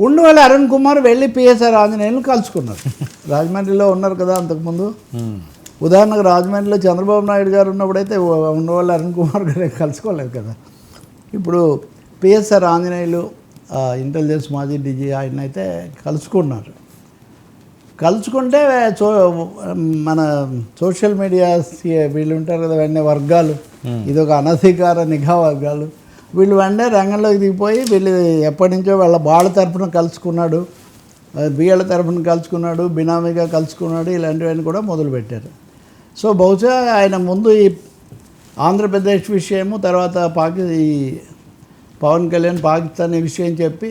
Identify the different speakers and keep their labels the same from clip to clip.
Speaker 1: ఉండవల్లి అరుణ్ కుమార్ వెళ్ళి పిఎస్ఆర్ ఆంజనేయులను కలుసుకున్నారు. రాజమండ్రిలో ఉన్నారు కదా అంతకుముందు. ఉదాహరణకు రాజమండ్రిలో చంద్రబాబు నాయుడు గారు ఉన్నప్పుడైతే ఉండవల్లి అరుణ్ కుమార్ గారు కలుసుకోలేదు కదా. ఇప్పుడు పిఎస్ఆర్ ఆంజనేయులు ఇంటెలిజెన్స్ మాజీ డీజీ ఆయన అయితే కలుసుకున్నారు. కలుసుకుంటే మన సోషల్ మీడియా వీళ్ళు ఉంటారు కదా వెంటనే వర్గాలు, ఇదొక అనధికార నిఘా వర్గాలు, వీళ్ళు వెంటనే రంగంలోకి దిగిపోయి వీళ్ళు ఎప్పటి నుంచో వాళ్ళ తరఫున కలుసుకున్నాడు, బియ్యాల తరఫున కలుసుకున్నాడు, బినామీగా కలుసుకున్నాడు, ఇలాంటివన్నీ కూడా మొదలుపెట్టారు. సో బహుశా ఆయన ముందు ఈ ఆంధ్రప్రదేశ్ విషయము, తర్వాత ఈ పవన్ కళ్యాణ్ పాకిస్తాన్ ఈ విషయం చెప్పి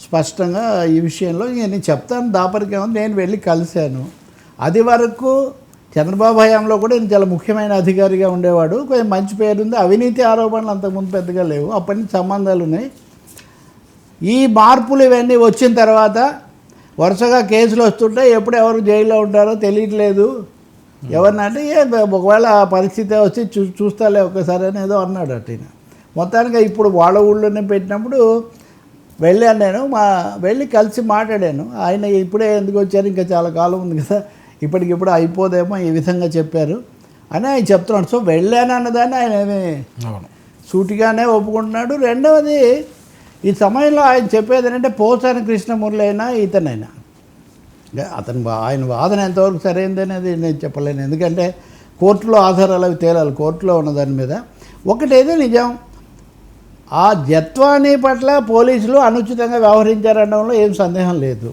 Speaker 1: స్పష్టంగా ఈ విషయంలో నేను చెప్తాను దాపరికేమో నేను వెళ్ళి కలిశాను. అది వరకు చంద్రబాబు హయాంలో కూడా నేను చాలా ముఖ్యమైన అధికారిగా ఉండేవాడు, కొంచెం మంచి పేరుంది, అవినీతి ఆరోపణలు అంతకుముందు పెద్దగా లేవు, అప్పటి నుంచి సంబంధాలు ఉన్నాయి. ఈ మార్పులు ఇవన్నీ వచ్చిన తర్వాత వరుసగా కేసులు వస్తుంటే ఎప్పుడు ఎవరు జైల్లో ఉంటారో తెలియట్లేదు, ఎవరినంటే ఒకవేళ ఆ పరిస్థితి వచ్చి చూస్తాలే ఒక్కసారి అని ఏదో అన్నాడు అట్టిన. మొత్తానికి ఇప్పుడు వాళ్ళ ఊళ్ళోనే పెట్టినప్పుడు వెళ్ళాను నేను, వెళ్ళి కలిసి మాట్లాడాను. ఆయన ఇప్పుడే ఎందుకు వచ్చారు, ఇంకా చాలా కాలం ఉంది కదా, ఇప్పటికిప్పుడు అయిపోదేమో ఈ విధంగా చెప్పారు అని ఆయన చెప్తున్నాడు. సో వెళ్ళాను అన్నదాన్ని ఆయన ఏమి సూటిగానే ఒప్పుకుంటున్నాడు. రెండవది ఈ సమయంలో ఆయన చెప్పేది ఏంటంటే పోసాని కృష్ణమురళి అయినా ఇతనైనా ఆయన వాదన ఎంతవరకు సరైనదనేది నేను చెప్పలేను, ఎందుకంటే కోర్టులో ఆధారాలు అవి తేలాలి కోర్టులో ఉన్న దాని మీద. ఒకటేదో నిజం, ఆ జత్వానీ పట్ల పోలీసులు అనుచితంగా వ్యవహరించారనడంలో ఏం సందేహం లేదు.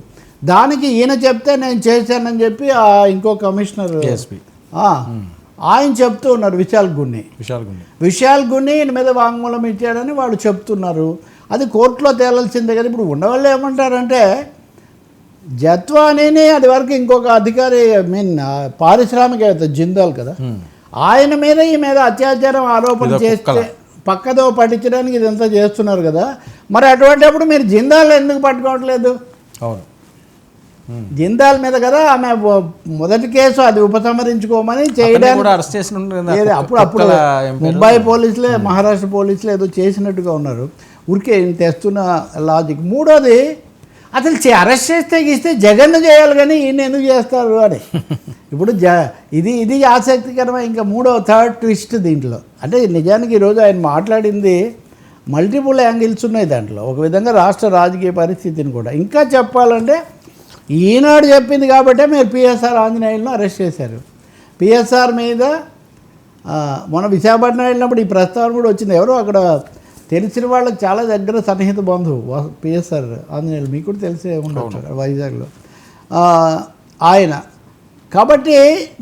Speaker 1: దానికి ఈయన చెప్తే నేను చేశానని చెప్పి ఇంకో కమిషనర్ ఆయన చెప్తూ ఉన్నారు, విశాల్ గున్ని ఈయన మీద వాంగ్మూలం ఇచ్చాడని వాళ్ళు చెప్తున్నారు. అది కోర్టులో తేలాల్సిందే కదా. ఇప్పుడు ఉండవాళ్ళు ఏమంటారంటే జత్వానీని అది వరకు ఇంకొక అధికారి పారిశ్రామికవేత్త జిందాల్ కదా, ఆయన మీద ఈ మీద అత్యాచారం ఆరోపణ చేస్తే పక్కదో పట్టించడానికి ఇదంతా చేస్తున్నారు కదా, మరి అటువంటిప్పుడు మీరు జిందాల్ ఎందుకు పట్టుకోవట్లేదు?
Speaker 2: అవును,
Speaker 1: జిందాల్ మీద కదా ఆమె మొదటి కేసు అది ఉపసంహరించుకోమని చేయడానికి అప్పుడు ముంబై పోలీసులే మహారాష్ట్ర పోలీసులు ఏదో చేసినట్టుగా ఉన్నారు. ఊరికే తెస్తున్న లాజిక్. మూడోది అసలు అరెస్ట్ చేస్తే గీస్తే జగన్ చేయాలి కానీ ఈయన ఎందుకు చేస్తారు అని. ఇప్పుడు ఇది ఆసక్తికరమైన ఇంకా థర్డ్ ట్విస్ట్ దీంట్లో. అంటే నిజానికి ఈరోజు ఆయన మాట్లాడింది మల్టిపుల్ యాంగిల్స్ ఉన్నాయి దాంట్లో. ఒక విధంగా రాష్ట్ర రాజకీయ పరిస్థితిని కూడా ఇంకా చెప్పాలంటే ఈనాడు చెప్పింది కాబట్టే మీరు పిఎస్ఆర్ ఆంజనేయులను అరెస్ట్ చేశారు. పిఎస్ఆర్ మీద మన విశాఖపట్నం వెళ్ళినప్పుడు ఈ ప్రస్తావన కూడా వచ్చింది. ఎవరో అక్కడ తెలిసిన వాళ్ళకి చాలా దగ్గర సన్నిహిత బంధువు పిఎస్ఆర్ ఆంజనేయులు, మీకు కూడా తెలిసే ఉండొచ్చు వైజాగ్లో ఆయన. కాబట్టి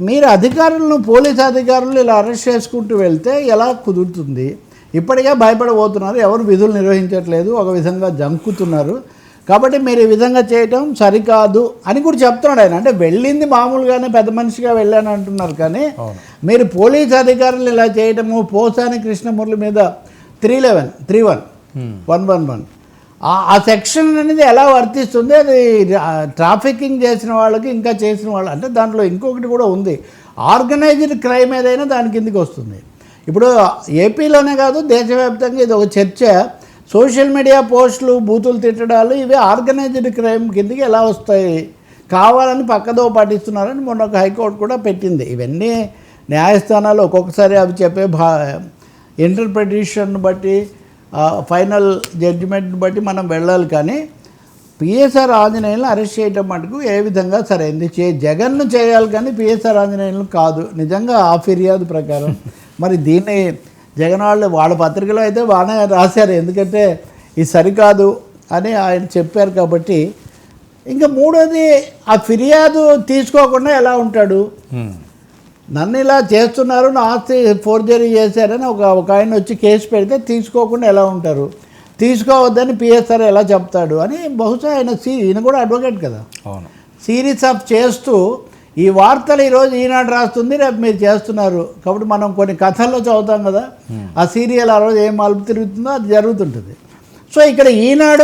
Speaker 1: మీరు అధికారులను పోలీసు అధికారులు ఇలా అరెస్ట్ చేసుకుంటూ వెళ్తే ఎలా కుదురుతుంది? ఇప్పటికే భయపడబోతున్నారు, ఎవరు విధులు నిర్వహించట్లేదు, ఒక విధంగా జంకుతున్నారు. కాబట్టి మీరు ఈ విధంగా చేయటం సరికాదు అని కూడా చెప్తున్నాడు ఆయన. అంటే వెళ్ళింది మామూలుగానే పెద్ద మనిషిగా వెళ్ళాను అంటున్నారు, కానీ మీరు పోలీసు అధికారులు ఇలా చేయటము, పోసాని కృష్ణమురళి మీద 311 ఆ సెక్షన్ అనేది ఎలా వర్తిస్తుంది? అది ట్రాఫికింగ్ చేసిన వాళ్ళకి ఇంకా చేసిన వాళ్ళు, అంటే దాంట్లో ఇంకొకటి కూడా ఉంది, ఆర్గనైజ్డ్ క్రైమ్ ఏదైనా దాని కిందకి వస్తుంది. ఇప్పుడు ఏపీలోనే కాదు దేశవ్యాప్తంగా ఇది ఒక చర్చ. సోషల్ మీడియా పోస్టులు, బూతులు తిట్టడాలు ఇవి ఆర్గనైజ్డ్ క్రైమ్ కిందకి ఎలా వస్తాయి, కావాలని పక్కదో పాటిస్తున్నారని మొన్న ఒక హైకోర్టు కూడా పెట్టింది. ఇవన్నీ న్యాయస్థానాలు ఒక్కొక్కసారి అవి చెప్పే ఇంటర్ప్రిటేషన్ బట్టి ఫైనల్ జడ్జిమెంట్ని బట్టి మనం వెళ్ళాలి. కానీ పిఎస్ఆర్ ఆంజనేయులను అరెస్ట్ చేయటం మటుకు ఏ విధంగా సరైంది? జగన్ను చేయాలి కానీ పిఎస్ఆర్ ఆంజనేయులను కాదు నిజంగా ఆ ఫిర్యాదు ప్రకారం. మరి దీన్ని జగన్ వాళ్ళ పత్రికలో అయితే బాగానే రాశారు, ఎందుకంటే ఇది సరికాదు అని ఆయన చెప్పారు కాబట్టి. ఇంకా మూడోది ఆ ఫిర్యాదు తీసుకోకుండా ఎలా ఉంటాడు? నన్ను ఇలా చేస్తున్నారు, నా ఆస్తి ఫోర్జరీ చేశారని ఒక ఆయన వచ్చి కేసు పెడితే తీసుకోకుండా ఎలా ఉంటారు? తీసుకోవద్దని పిఎస్ఆర్ ఎలా చెప్తాడు అని బహుశా ఈయన కూడా అడ్వకేట్ కదా, సిరీస్ ఆఫ్ చేస్తూ ఈ వార్తలు ఈరోజు ఈనాడు రాస్తుంది, రేపు మీరు చేస్తున్నారు. కాబట్టి మనం కొన్ని కథల్లో చదువుతాం కదా, ఆ సీరియల్ ఆ రోజు ఏం మలుపు తిరుగుతుందో అది జరుగుతుంటుంది. సో ఇక్కడ ఈనాడు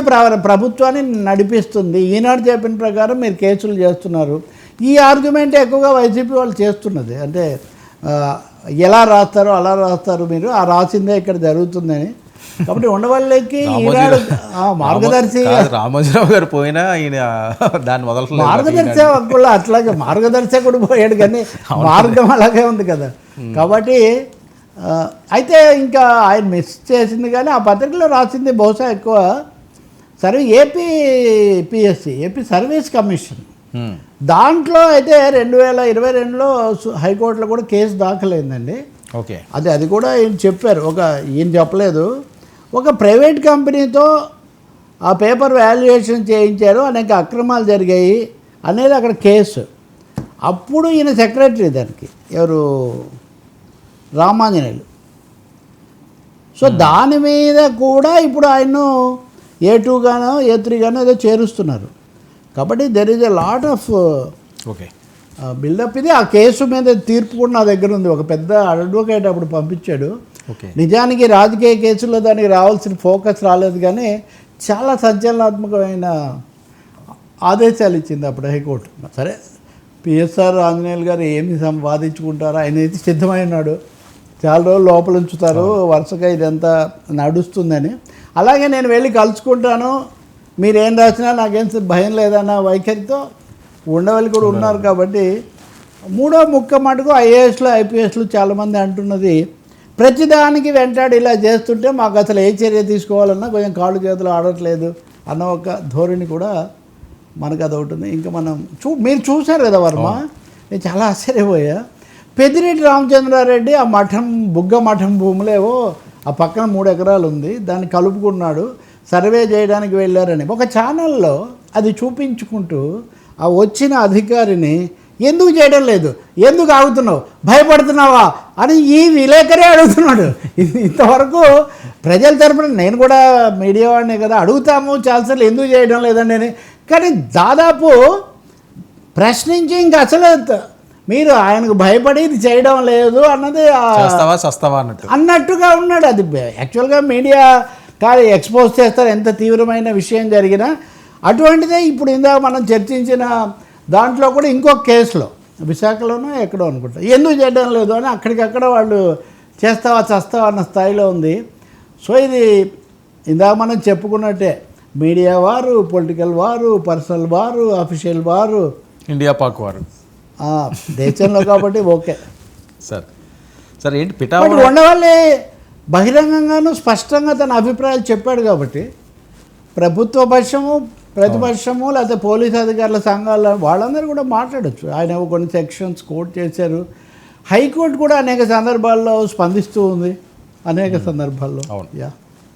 Speaker 1: ప్రభుత్వాన్ని నడిపిస్తుంది, ఈనాడు చెప్పిన ప్రకారం మీరు కేసులు చేస్తున్నారు. ఈ ఆర్గ్యుమెంట్ ఎక్కువగా వైసీపీ వాళ్ళు చేస్తున్నది. అంటే ఎలా రాస్తారో అలా రాస్తారు మీరు, ఆ రాసిందే ఇక్కడ జరుగుతుందని. కాబట్టి ఉండవల్లికి ఈనాడు మార్గదర్శి
Speaker 2: రామోజీరావు గారు పోయినా ఈయన దాన్ని వదలట్లేదు.
Speaker 1: మార్గదర్శకుడు అట్లాగే మార్గదర్శకుడు పోయాడు కానీ మార్గం అలాగే ఉంది కదా. కాబట్టి అయితే ఇంకా ఆయన మిస్ చేసింది కానీ ఆ పత్రికలో రాసింది బహుశా ఎక్కువ ఏపీ సర్వీస్ కమిషన్. దాంట్లో అయితే 2022లో హైకోర్టులో కూడా కేసు దాఖలైందండి.
Speaker 2: ఓకే,
Speaker 1: అది కూడా ఈయన చెప్పారు. ఈయన చెప్పలేదు, ఒక ప్రైవేట్ కంపెనీతో ఆ పేపర్ వాల్యుయేషన్ చేయించారు, అనేక అక్రమాలు జరిగాయి అనేది అక్కడ కేసు. అప్పుడు ఈయన సెక్రటరీ దానికి, ఎవరు రామాంజనేయులు. సో దాని మీద కూడా ఇప్పుడు ఆయన్ను A2 గానో A3 గానో ఏదో చేరుస్తున్నారు. కాబట్టి there is a lot of
Speaker 2: okay
Speaker 1: buildup. ఇది ఆ కేసు మీద తీర్పు కూడా నా దగ్గర ఉంది. ఒక పెద్ద అడ్వకేట్ అప్పుడు పంపించాడు. నిజానికి రాజకీయ కేసుల్లో దానికి రావాల్సిన ఫోకస్ రాలేదు కానీ చాలా సంచలనాత్మకమైన ఆదేశాలు ఇచ్చింది అప్పుడు హైకోర్టు. సరే, పిఎస్ఆర్ ఆంజనేయులు గారు ఏమి వాదించుకుంటారో ఆయన అయితే సిద్ధమై ఉన్నాడు. చాలా రోజులు లోపల ఉంచుతారు, వరుసగా ఇదంతా నడుస్తుందని. అలాగే నేను వెళ్ళి కలుసుకుంటాను, మీరేం రాసినా నాకేం భయం లేదన్న వైఖరితో ఉండవల్లి కూడా ఉన్నారు. కాబట్టి మూడో ముక్క మటుకు ఐఏఎస్లు ఐపీఎస్లు చాలామంది అంటున్నది, ప్రతిదానికి వెంటాడి ఇలా చేస్తుంటే మాకు అసలు ఏ చర్య తీసుకోవాలన్నా కొంచెం కాళ్ళు చేతులు ఆడట్లేదు అన్న ఒక ధోరణి కూడా మనకు అది ఉంటుంది. ఇంకా మనం మీరు చూశారు కదా వర్మ, నేను చాలా ఆశ్చర్యపోయా. పెద్దిరెడ్డి రామచంద్రారెడ్డి ఆ మఠం బుగ్గ మఠం భూములేవో ఆ పక్కన 3 ఎకరాలు ఉంది, దాన్ని కలుపుకున్నాడు, సర్వే చేయడానికి వెళ్ళారని ఒక ఛానల్లో అది చూపించుకుంటూ ఆ వచ్చిన అధికారిని ఎందుకు చేయడం లేదు, ఎందుకు ఆగుతున్నావు, భయపడుతున్నావా అని ఈ విలేకరే అడుగుతున్నాడు. ఇంతవరకు ప్రజల తరపున నేను కూడా మీడియా వాడినే కదా, అడుగుతాము చాలాసార్లు ఎందుకు చేయడం లేదండి అని. కానీ దాదాపు ప్రశ్నించి ఇంక అసలు మీరు ఆయనకు భయపడి ఇది చేయడం లేదు అన్నది అన్నట్టుగా ఉన్నాడు. అది యాక్చువల్గా మీడియా కాదు ఎక్స్పోజ్ చేస్తారు ఎంత తీవ్రమైన విషయం జరిగినా. అటువంటిదే ఇప్పుడు ఇందాక మనం చర్చించిన దాంట్లో కూడా ఇంకొక కేసులో విశాఖలోనో ఎక్కడో అనుకుంటా ఎందుకు చేయడం లేదు అని అక్కడికక్కడ వాళ్ళు చేస్తావా చస్తావా అన్న స్థాయిలో ఉంది. సో ఇది ఇందాక మనం చెప్పుకున్నట్టే మీడియా వారు, పొలిటికల్ వారు, పర్సనల్ వారు, అఫీషియల్ వారు,
Speaker 2: ఇండియా పాక్ వారు
Speaker 1: దేశంలో కాబట్టి ఓకే
Speaker 2: సార్ ఏంటి
Speaker 1: ఉండవల్లి బహిరంగంగాను స్పష్టంగా తన అభిప్రాయాలు చెప్పాడు. కాబట్టి ప్రభుత్వ పక్షము, ప్రతిపక్షము, లేకపోతే పోలీస్ అధికారుల సంఘాల వాళ్ళందరూ కూడా మాట్లాడచ్చు. ఆయన కొన్ని సెక్షన్స్ కోట్ చేశారు. హైకోర్టు కూడా అనేక సందర్భాల్లో స్పందిస్తూ ఉంది, అనేక సందర్భాల్లో.
Speaker 2: యా